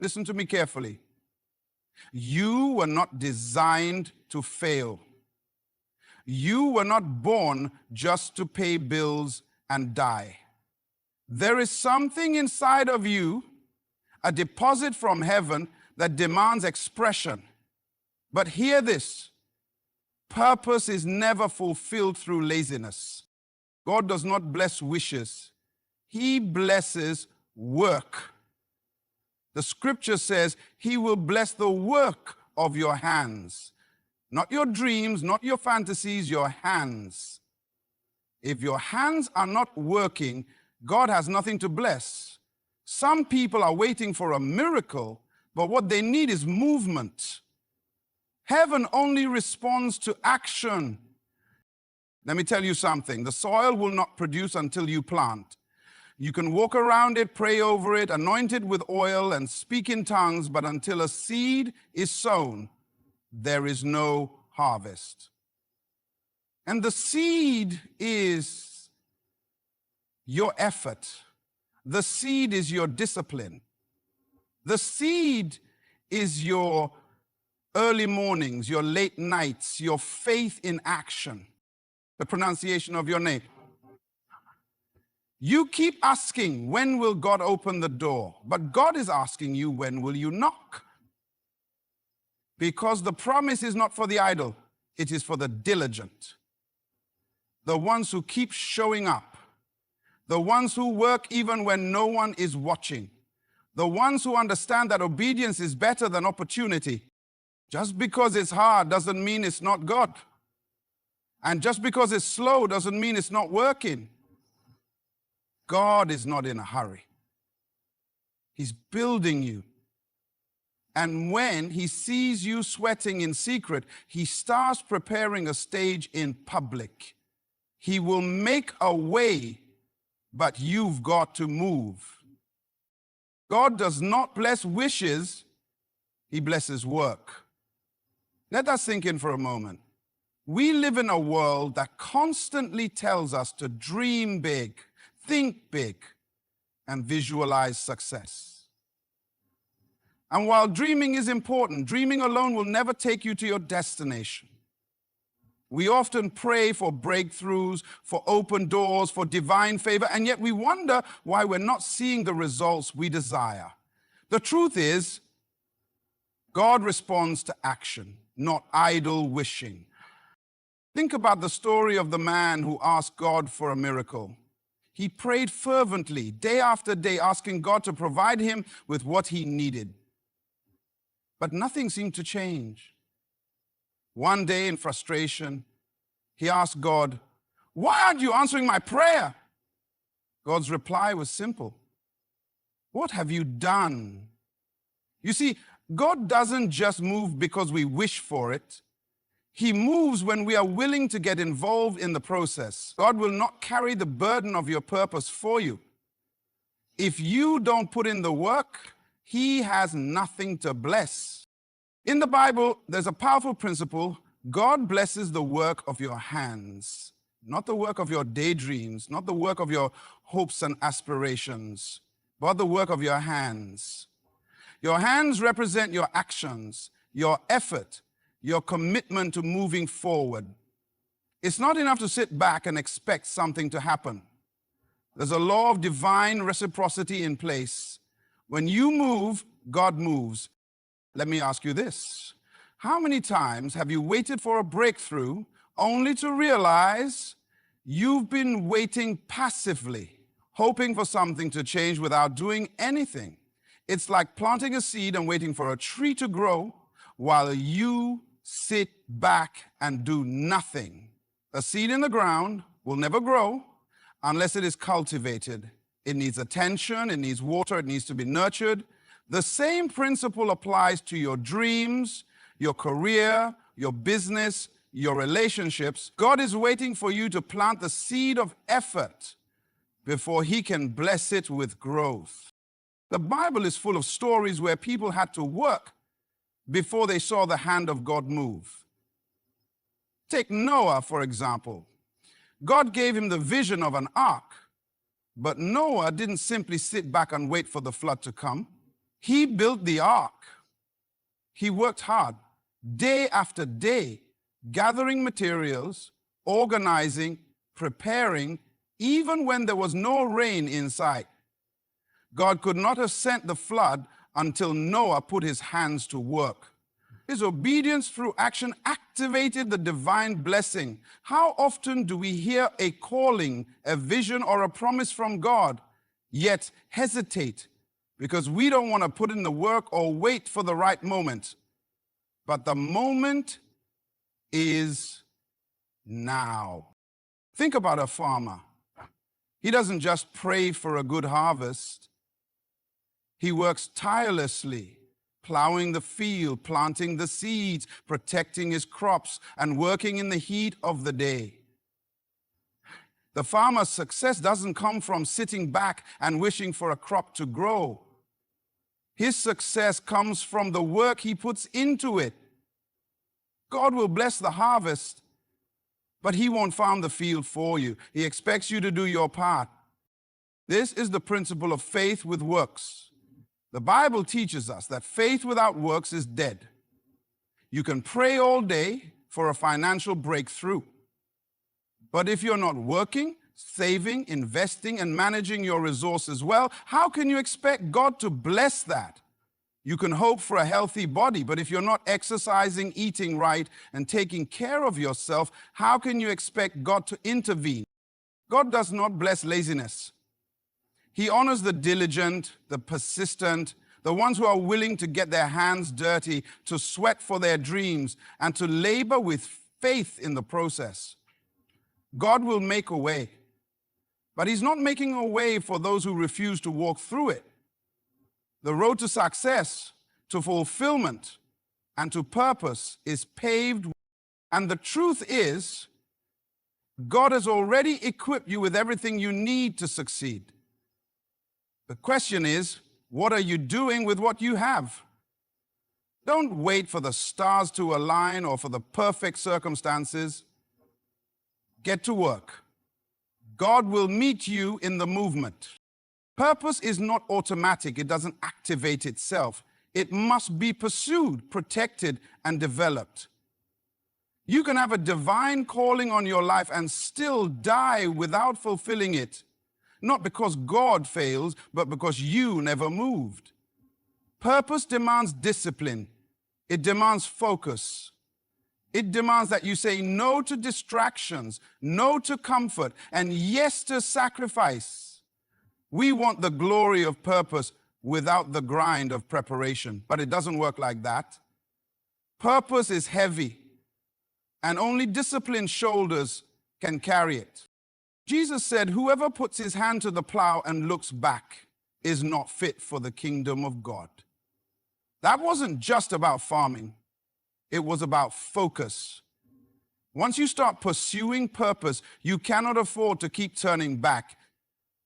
Listen to me carefully. You were not designed to fail. You were not born just to pay bills and die. There is something inside of you, a deposit from heaven that demands expression. But hear this, purpose is never fulfilled through laziness. God does not bless wishes. He blesses work. The scripture says he will bless the work of your hands. Not your dreams, not your fantasies, your hands. If your hands are not working, God has nothing to bless. Some people are waiting for a miracle, but what they need is movement. Heaven only responds to action. Let me tell you something. The soil will not produce until you plant. You can walk around it, pray over it, anoint it with oil, and speak in tongues, but until a seed is sown, there is no harvest. And the seed is your effort. The seed is your discipline. The seed is your early mornings, your late nights, your faith in action. The pronunciation of your name. You keep asking, when will God open the door? But God is asking you, when will you knock? Because the promise is not for the idle, it is for the diligent. The ones who keep showing up. The ones who work even when no one is watching. The ones who understand that obedience is better than opportunity. Just because it's hard doesn't mean it's not God. And just because it's slow doesn't mean it's not working. God is not in a hurry. He's building you. And when he sees you sweating in secret, he starts preparing a stage in public. He will make a way, but you've got to move. God does not bless wishes, he blesses work. Let that sink in for a moment. We live in a world that constantly tells us to dream big, think big, and visualize success. And while dreaming is important, dreaming alone will never take you to your destination. We often pray for breakthroughs, for open doors, for divine favor, and yet we wonder why we're not seeing the results we desire. The truth is, God responds to action, not idle wishing. Think about the story of the man who asked God for a miracle. He prayed fervently, day after day, asking God to provide him with what he needed. But nothing seemed to change. One day, in frustration, he asked God, "Why aren't you answering my prayer?" God's reply was simple. "What have you done?" You see, God doesn't just move because we wish for it. He moves when we are willing to get involved in the process. God will not carry the burden of your purpose for you. If you don't put in the work, he has nothing to bless. In the Bible, there's a powerful principle. God blesses the work of your hands, not the work of your daydreams, not the work of your hopes and aspirations, but the work of your hands. Your hands represent your actions, your effort, your commitment to moving forward. It's not enough to sit back and expect something to happen. There's a law of divine reciprocity in place. When you move, God moves. Let me ask you this. How many times have you waited for a breakthrough only to realize you've been waiting passively, hoping for something to change without doing anything? It's like planting a seed and waiting for a tree to grow while you sit back and do nothing. A seed in the ground will never grow unless it is cultivated. It needs attention, it needs water, it needs to be nurtured. The same principle applies to your dreams, your career, your business, your relationships. God is waiting for you to plant the seed of effort before he can bless it with growth. The Bible is full of stories where people had to work before they saw the hand of God move. Take Noah, for example. God gave him the vision of an ark, but Noah didn't simply sit back and wait for the flood to come. He built the ark. He worked hard, day after day, gathering materials, organizing, preparing, even when there was no rain in sight. God could not have sent the flood until Noah put his hands to work. His obedience through action activated the divine blessing. How often do we hear a calling, a vision, or a promise from God, yet hesitate because we don't want to put in the work or wait for the right moment? But the moment is now. Think about a farmer. He doesn't just pray for a good harvest. He works tirelessly, plowing the field, planting the seeds, protecting his crops, and working in the heat of the day. The farmer's success doesn't come from sitting back and wishing for a crop to grow. His success comes from the work he puts into it. God will bless the harvest, but he won't farm the field for you. He expects you to do your part. This is the principle of faith with works. The Bible teaches us that faith without works is dead. You can pray all day for a financial breakthrough, but if you're not working, saving, investing, and managing your resources well, how can you expect God to bless that? You can hope for a healthy body, but if you're not exercising, eating right, and taking care of yourself, how can you expect God to intervene? God does not bless laziness. He honors the diligent, the persistent, the ones who are willing to get their hands dirty, to sweat for their dreams, and to labor with faith in the process. God will make a way, but he's not making a way for those who refuse to walk through it. The road to success, to fulfillment, and to purpose is paved, and the truth is, God has already equipped you with everything you need to succeed. The question is, what are you doing with what you have? Don't wait for the stars to align or for the perfect circumstances. Get to work. God will meet you in the movement. Purpose is not automatic. It doesn't activate itself. It must be pursued, protected, and developed. You can have a divine calling on your life and still die without fulfilling it. Not because God fails, but because you never moved. Purpose demands discipline. It demands focus. It demands that you say no to distractions, no to comfort, and yes to sacrifice. We want the glory of purpose without the grind of preparation, but it doesn't work like that. Purpose is heavy, and only disciplined shoulders can carry it. Jesus said, whoever puts his hand to the plow and looks back is not fit for the kingdom of God. That wasn't just about farming. It was about focus. Once you start pursuing purpose, you cannot afford to keep turning back.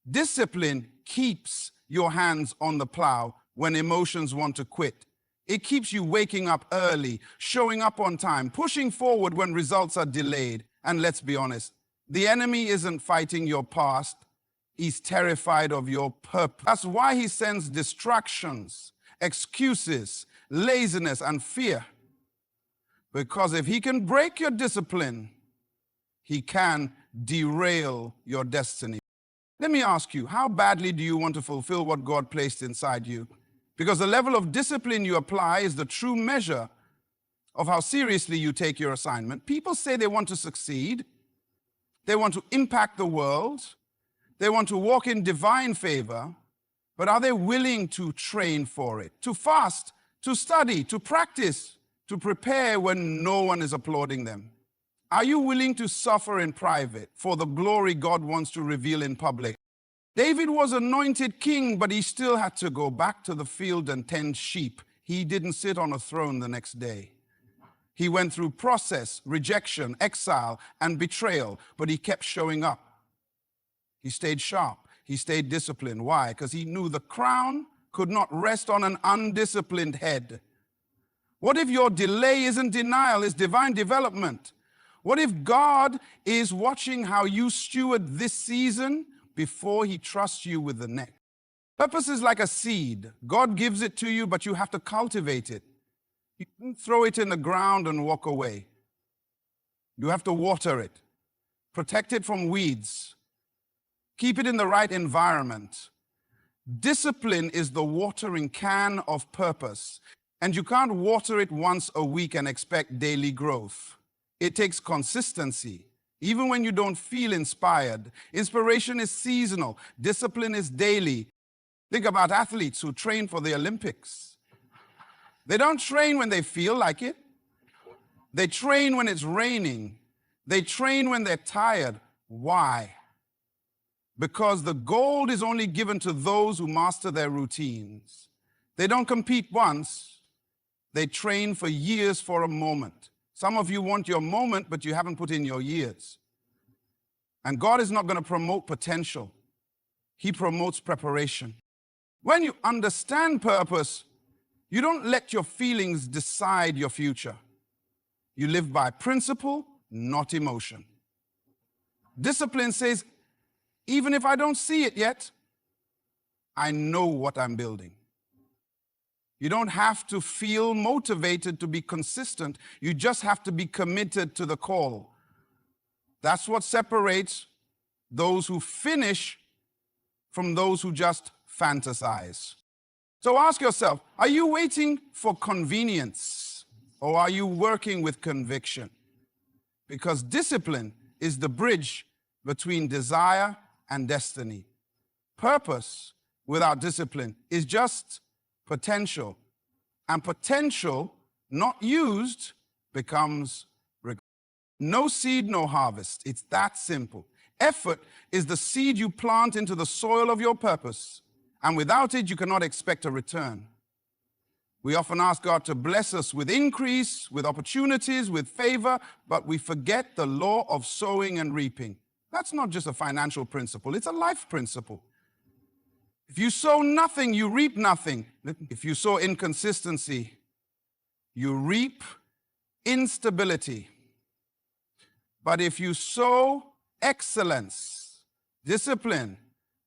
Discipline keeps your hands on the plow when emotions want to quit. It keeps you waking up early, showing up on time, pushing forward when results are delayed. And let's be honest, the enemy isn't fighting your past. He's terrified of your purpose. That's why he sends distractions, excuses, laziness, and fear. Because if he can break your discipline, he can derail your destiny. Let me ask you, how badly do you want to fulfill what God placed inside you? Because the level of discipline you apply is the true measure of how seriously you take your assignment. People say they want to succeed. They want to impact the world. They want to walk in divine favor. But are they willing to train for it? To fast, to study, to practice, to prepare when no one is applauding them? Are you willing to suffer in private for the glory God wants to reveal in public? David was anointed king, but he still had to go back to the field and tend sheep. He didn't sit on a throne the next day. He went through process, rejection, exile, and betrayal, but he kept showing up. He stayed sharp. He stayed disciplined. Why? Because he knew the crown could not rest on an undisciplined head. What if your delay isn't denial, it's divine development? What if God is watching how you steward this season before he trusts you with the next? Purpose is like a seed. God gives it to you, but you have to cultivate it. You can throw it in the ground and walk away. You have to water it, protect it from weeds, keep it in the right environment. Discipline is the watering can of purpose, and you can't water it once a week and expect daily growth. It takes consistency, even when you don't feel inspired. Inspiration is seasonal. Discipline is daily. Think about athletes who train for the Olympics. They don't train when they feel like it. They train when it's raining. They train when they're tired. Why? Because the gold is only given to those who master their routines. They don't compete once. They train for years for a moment. Some of you want your moment, but you haven't put in your years. And God is not going to promote potential. He promotes preparation. When you understand purpose, you don't let your feelings decide your future. You live by principle, not emotion. Discipline says, even if I don't see it yet, I know what I'm building. You don't have to feel motivated to be consistent. You just have to be committed to the call. That's what separates those who finish from those who just fantasize. So ask yourself, are you waiting for convenience or are you working with conviction? Because discipline is the bridge between desire and destiny. Purpose without discipline is just potential. And potential, not used, becomes regret. No seed, no harvest. It's that simple. Effort is the seed you plant into the soil of your purpose. And without it, you cannot expect a return. We often ask God to bless us with increase, with opportunities, with favor, but we forget the law of sowing and reaping. That's not just a financial principle, it's a life principle. If you sow nothing, you reap nothing. If you sow inconsistency, you reap instability. But if you sow excellence, discipline,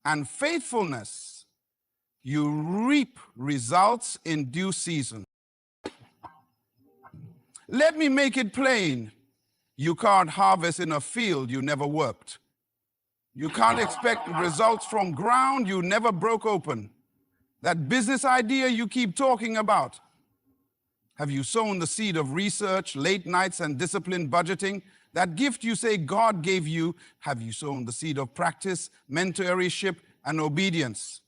and faithfulness, you reap results in due season. Let me make it plain. You can't harvest in a field you never worked. You can't expect results from ground you never broke open. That business idea you keep talking about. Have you sown the seed of research, late nights, and disciplined budgeting? That gift you say God gave you, have you sown the seed of practice, mentorship, and obedience?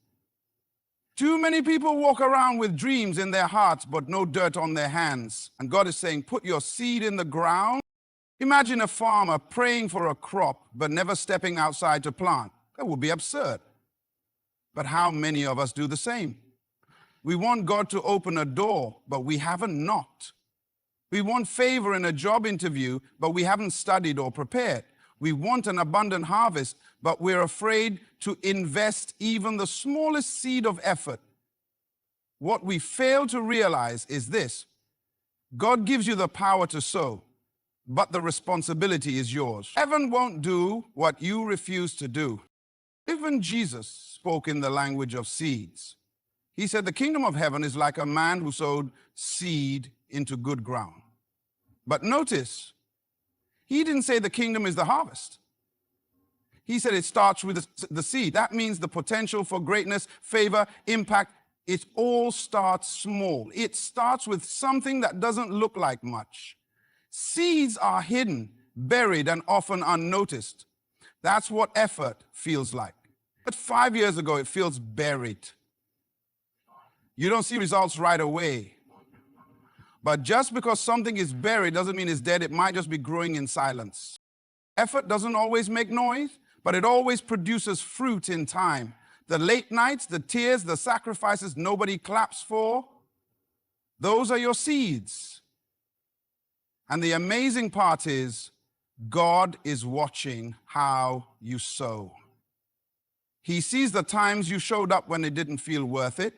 Too many people walk around with dreams in their hearts, but no dirt on their hands. And God is saying, put your seed in the ground. Imagine a farmer praying for a crop, but never stepping outside to plant. That would be absurd. But how many of us do the same? We want God to open a door, but we haven't knocked. We want favor in a job interview, but we haven't studied or prepared. We want an abundant harvest, but we're afraid to invest even the smallest seed of effort. What we fail to realize is this: God gives you the power to sow, but the responsibility is yours. Heaven won't do what you refuse to do. Even Jesus spoke in the language of seeds. He said, the kingdom of heaven is like a man who sowed seed into good ground. But notice, he didn't say the kingdom is the harvest. He said it starts with the seed. That means the potential for greatness, favor, impact. It all starts small. It starts with something that doesn't look like much. Seeds are hidden, buried, and often unnoticed. That's what effort feels like. But 5 years ago, it feels buried. You don't see results right away. But just because something is buried doesn't mean it's dead. It might just be growing in silence. Effort doesn't always make noise, but it always produces fruit in time. The late nights, the tears, the sacrifices nobody claps for, those are your seeds. And the amazing part is, God is watching how you sow. He sees the times you showed up when it didn't feel worth it.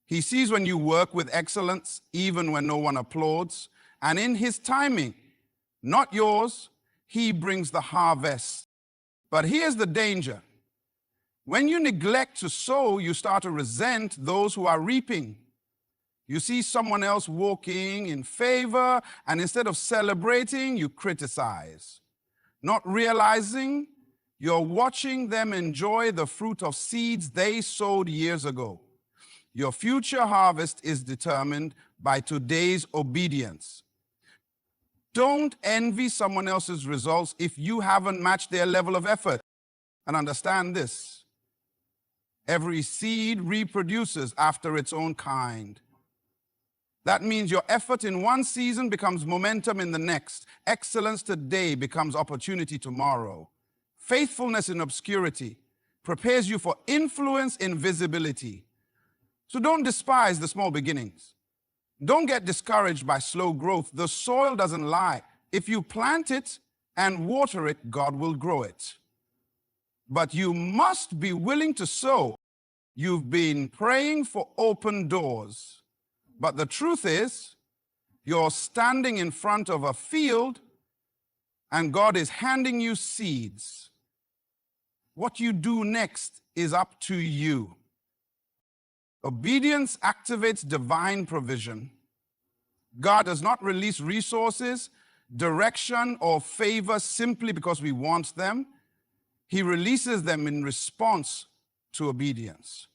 He sees when you work with excellence, even when no one applauds. And in his timing, not yours, he brings the harvest. But here's the danger. When you neglect to sow, you start to resent those who are reaping. You see someone else walking in favor, and instead of celebrating, you criticize, not realizing you're watching them enjoy the fruit of seeds they sowed years ago. Your future harvest is determined by today's obedience. Don't envy someone else's results if you haven't matched their level of effort. And understand this: every seed reproduces after its own kind. That means your effort in one season becomes momentum in the next. Excellence today becomes opportunity tomorrow. Faithfulness in obscurity prepares you for influence in visibility. So don't despise the small beginnings. Don't get discouraged by slow growth. The soil doesn't lie. If you plant it and water it, God will grow it. But you must be willing to sow. You've been praying for open doors. But the truth is, you're standing in front of a field and God is handing you seeds. What you do next is up to you. Obedience activates divine provision. God does not release resources, direction, or favor simply because we want them. He releases them in response to obedience.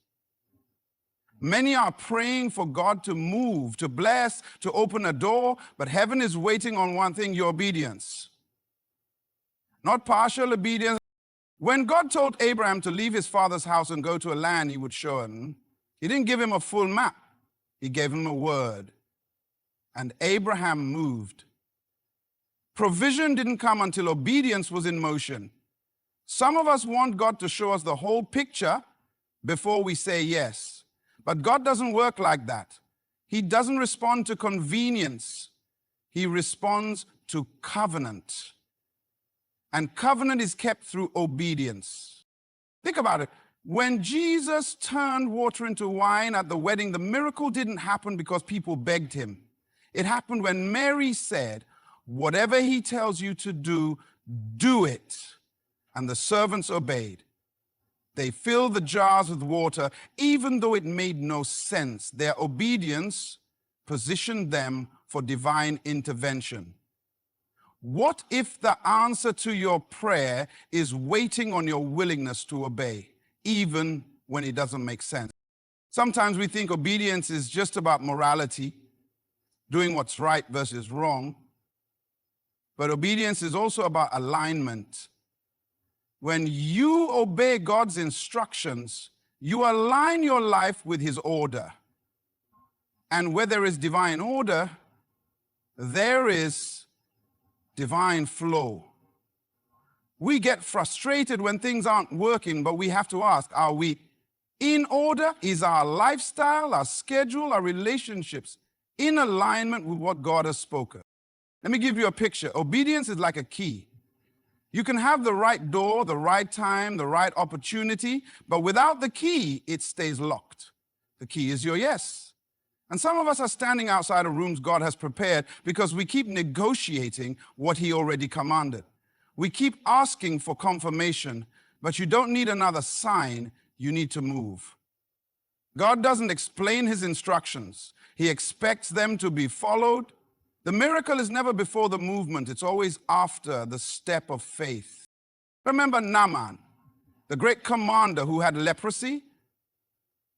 Many are praying for God to move, to bless, to open a door, but heaven is waiting on one thing: your obedience. Not partial obedience. When God told Abraham to leave his father's house and go to a land he would show him, he didn't give him a full map. He gave him a word. And Abraham moved. Provision didn't come until obedience was in motion. Some of us want God to show us the whole picture before we say yes. But God doesn't work like that. He doesn't respond to convenience. He responds to covenant. And covenant is kept through obedience. Think about it. When Jesus turned water into wine at the wedding, the miracle didn't happen because people begged him. It happened when Mary said, "Whatever he tells you to do, do it." And the servants obeyed. They filled the jars with water, even though it made no sense. Their obedience positioned them for divine intervention. What if the answer to your prayer is waiting on your willingness to obey, even when it doesn't make sense? Sometimes we think obedience is just about morality, doing what's right versus wrong. But obedience is also about alignment. When you obey God's instructions, you align your life with his order. And where there is divine order, there is divine flow. We get frustrated when things aren't working, but we have to ask, are we in order? Is our lifestyle, our schedule, our relationships in alignment with what God has spoken? Let me give you a picture. Obedience is like a key. You can have the right door, the right time, the right opportunity, but without the key, it stays locked. The key is your yes. And some of us are standing outside of rooms God has prepared because we keep negotiating what he already commanded. We keep asking for confirmation, but you don't need another sign, you need to move. God doesn't explain his instructions. He expects them to be followed. The miracle is never before the movement. It's always after the step of faith. Remember Naaman, the great commander who had leprosy?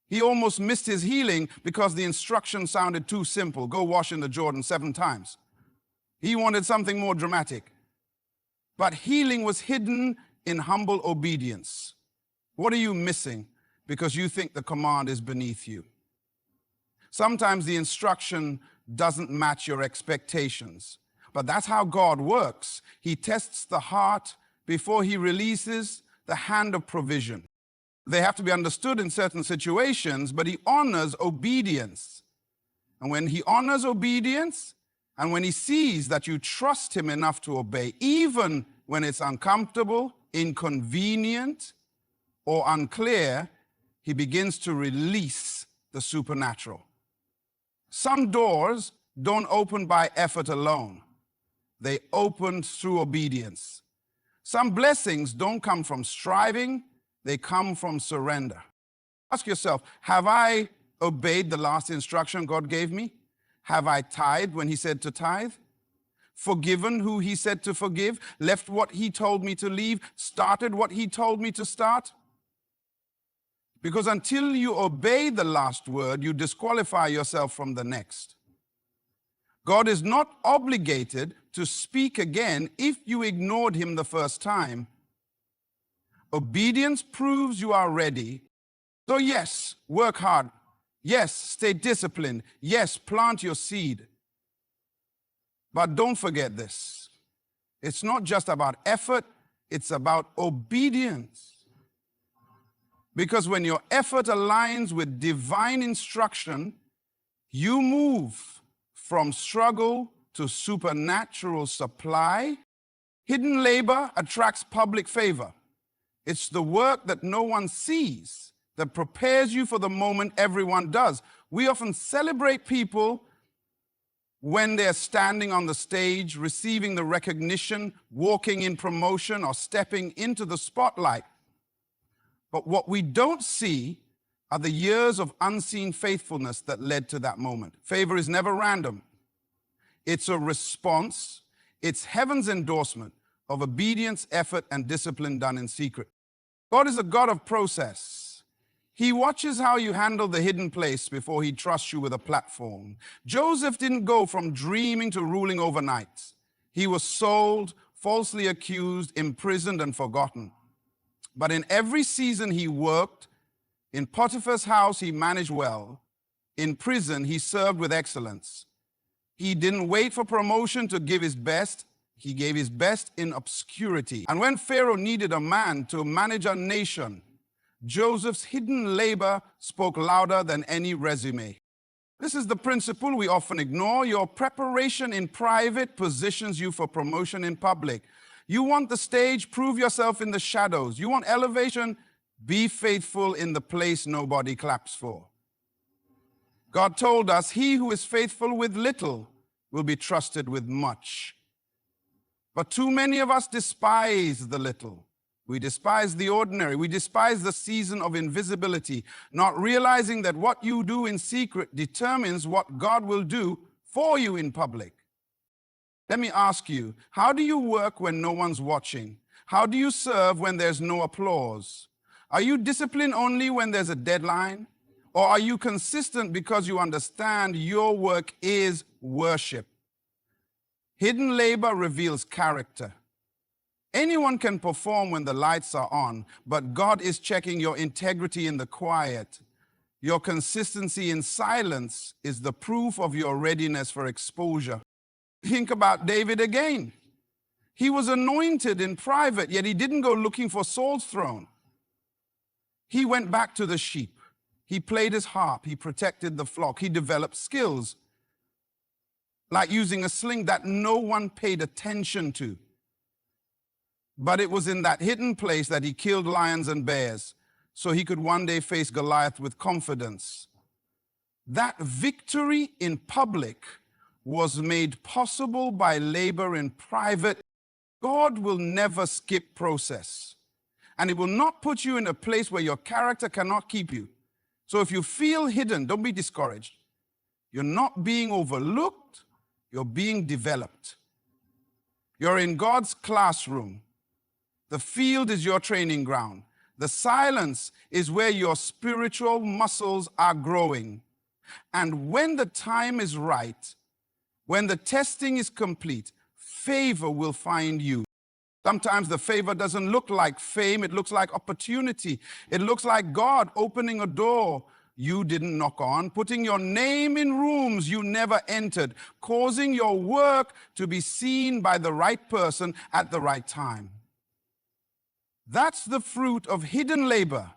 He almost missed his healing because the instruction sounded too simple. Go wash in the Jordan 7 times. He wanted something more dramatic. But healing was hidden in humble obedience. What are you missing because you think the command is beneath you? Sometimes the instruction doesn't match your expectations. But that's how God works. He tests the heart before he releases the hand of provision. They have to be understood in certain situations, but he honors obedience. And when he honors obedience, and when he sees that you trust him enough to obey, even when it's uncomfortable, inconvenient, or unclear, he begins to release the supernatural. Some doors don't open by effort alone. They open through obedience. Some blessings don't come from striving. They come from surrender. Ask yourself, have I obeyed the last instruction God gave me? Have I tithed when he said to tithe? Forgiven who he said to forgive? Left what he told me to leave? Started what he told me to start? Because until you obey the last word, you disqualify yourself from the next. God is not obligated to speak again if you ignored him the first time. Obedience proves you are ready. So yes, work hard. Yes, stay disciplined. Yes, plant your seed. But don't forget this. It's not just about effort, it's about obedience. Because when your effort aligns with divine instruction, you move from struggle to supernatural supply. Hidden labor attracts public favor. It's the work that no one sees that prepares you for the moment everyone does. We often celebrate people when they're standing on the stage, receiving the recognition, walking in promotion, or stepping into the spotlight. But what we don't see are the years of unseen faithfulness that led to that moment. Favor is never random. It's a response. It's heaven's endorsement of obedience, effort, and discipline done in secret. God is a God of process. He watches how you handle the hidden place before he trusts you with a platform. Joseph didn't go from dreaming to ruling overnight. He was sold, falsely accused, imprisoned, and forgotten. But in every season he worked. In Potiphar's house, he managed well. In prison, he served with excellence. He didn't wait for promotion to give his best. He gave his best in obscurity. And when Pharaoh needed a man to manage a nation, Joseph's hidden labor spoke louder than any resume. This is the principle we often ignore. Your preparation in private positions you for promotion in public. You want the stage, prove yourself in the shadows. You want elevation, be faithful in the place nobody claps for. God told us, he who is faithful with little will be trusted with much. But too many of us despise the little. We despise the ordinary. We despise the season of invisibility, not realizing that what you do in secret determines what God will do for you in public. Let me ask you, how do you work when no one's watching? How do you serve when there's no applause? Are you disciplined only when there's a deadline? Or are you consistent because you understand your work is worship? Hidden labor reveals character. Anyone can perform when the lights are on, but God is checking your integrity in the quiet. Your consistency in silence is the proof of your readiness for exposure. Think about David again. He was anointed in private, yet he didn't go looking for Saul's throne. He went back to the sheep. He played his harp. He protected the flock. He developed skills, like using a sling that no one paid attention to. But it was in that hidden place that he killed lions and bears, so he could one day face Goliath with confidence. That victory in public was made possible by labor in private. God will never skip process, and it will not put you in a place where your character cannot keep you. So if you feel hidden, don't be discouraged. You're not being overlooked, you're being developed. You're in God's classroom. The field is your training ground. The silence is where your spiritual muscles are growing. And when the time is right, when the testing is complete, favor will find you. Sometimes the favor doesn't look like fame, it looks like opportunity. It looks like God opening a door you didn't knock on, putting your name in rooms you never entered, causing your work to be seen by the right person at the right time. That's the fruit of hidden labor.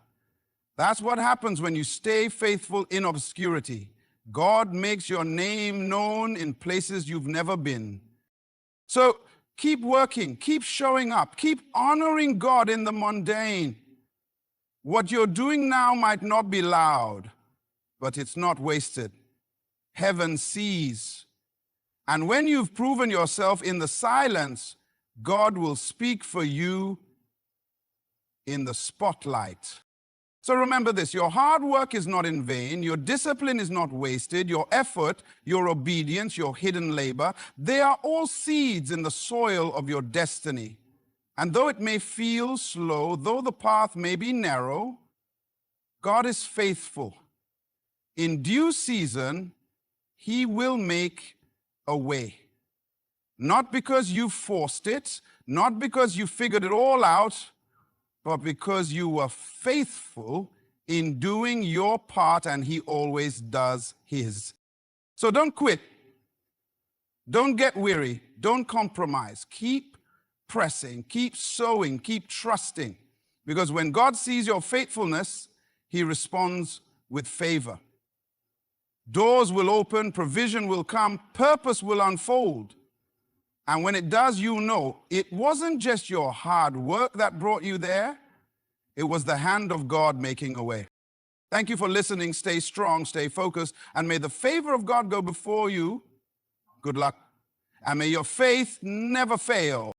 That's what happens when you stay faithful in obscurity. God makes your name known in places you've never been. So keep working, keep showing up, keep honoring God in the mundane. What you're doing now might not be loud, but it's not wasted. Heaven sees. And when you've proven yourself in the silence, God will speak for you in the spotlight. So remember this, your hard work is not in vain, your discipline is not wasted, your effort, your obedience, your hidden labor, they are all seeds in the soil of your destiny. And though it may feel slow, though the path may be narrow, God is faithful. In due season, He will make a way. Not because you forced it, not because you figured it all out, but because you were faithful in doing your part, and He always does His. So don't quit. Don't get weary. Don't compromise. Keep pressing, keep sowing, keep trusting. Because when God sees your faithfulness, He responds with favor. Doors will open, provision will come, purpose will unfold. And when it does, you know, it wasn't just your hard work that brought you there. It was the hand of God making a way. Thank you for listening. Stay strong, stay focused, and may the favor of God go before you. Good luck. And may your faith never fail.